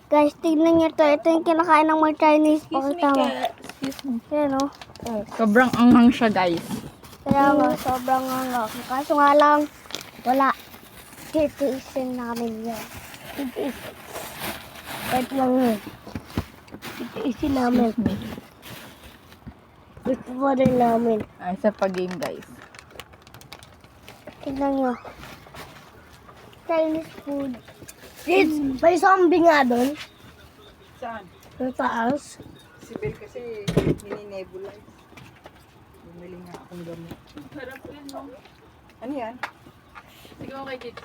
Guys, tignan niyo to. Ito yung kinakain ng mga Chinese. Excuse me, Pakita mo. excuse me. Yan, oh. Sobrang anghang siya, guys. Kaya nga, sobrang hangak. Kaso nga lang, wala. Titiisin namin yan. Titiisin. Kahit lang yun. Titiisin namin. Gusto pa rin namin. Ay, sa pag-game, guys. Tignan nyo. Chinese food. May zombie nga doon. Saan? Sa taas. Si Bel kasi nininebulize. Bumili nga akong gamot. Harap yun, no? Ano yan? Sige mo kay Kit.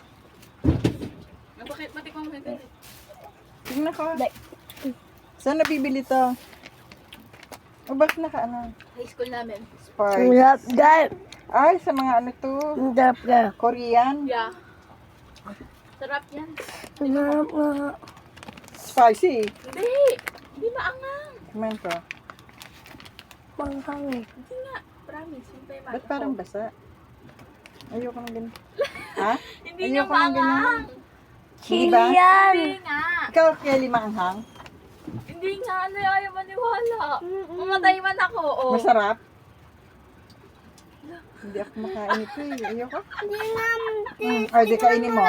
Bakit matikong mo ito? Tignan ko. Like, Saan nabibili to? O bakit naka ano? High school namin. Spice. Sarap, guys. Ay, sa mga ano to? Sarap ka. Korean? Yeah. Sarap yan. Sarap nga. Spicy. Hindi! Hindi maangang. Kumain ko. Manghang eh. Hindi nga. Promise. Yung tayo Ba't parang basa? Ayoko ng ganun. Ha? Hindi nga Ayoko ng ganun. maangang. Chili ba? yan. Hindi nga. Ikaw, Kelly, maanghang? Hindi nga. Ano ayaw maniwala. Mamatay man ako. Oh. Masarap? Hindi ako makain ito eh. Ayoko. Hindi nga. Ay, di kainin mo.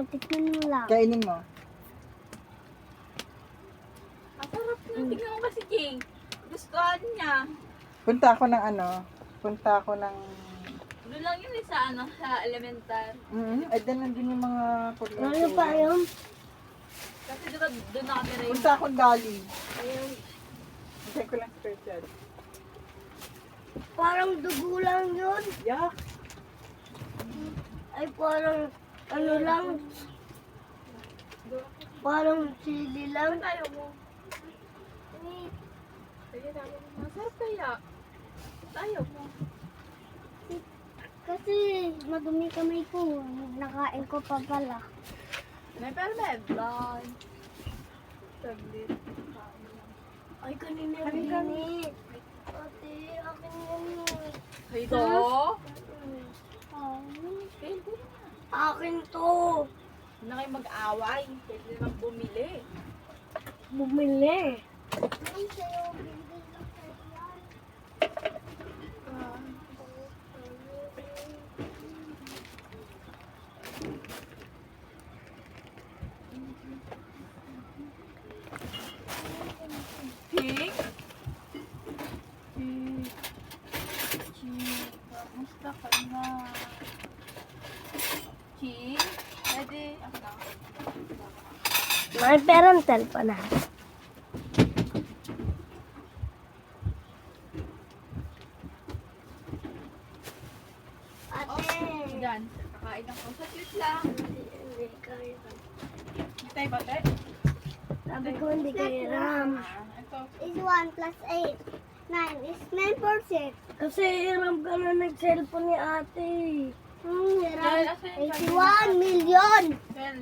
Tikman mo lang. Kainin mo. Masarap na. Tingnan mo kasi, King. Gustuhan niya. Punta ako ng ano? Punta ako ng... Doon lang yun eh, sa ano, sa elemental. Ay, doon nandun yung mga Korean. Ano pa yun? Kasi diba doon na kami rin. Punta akong Dali. Hintay ko lang special. Parang dugo lang yun. Yak! Ay parang ano lang. Parang chili lang. Saan tayo mo? Sige, tayo mo. Masarap kaya. Tayo mo. Kasi madumi kamay ko. Nakain ko pa pala. May permed. Bye. Tablet. Ay, kanina rin. Ate, akin yan. Ito? Pwede na. Akin to. Huwag na kayo mag-away. Pwede naman bumili. Bumili. Pink? Kamusta ka na? King? Pwede? Ako na. May perang cellphone na. Ate. Diyan. Kakain ako. Saglit lang. Hindi kaya. Hindi tayo bate? Sabi ko hindi kaya ram. Ito. Is 1 plus 8. 9 is 9%. Kasi hiram ka na nag-cellphone ni ate. Hiram. 81 million. Pen.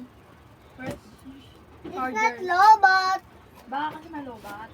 First. It's not lobot. Baka kasi malubat.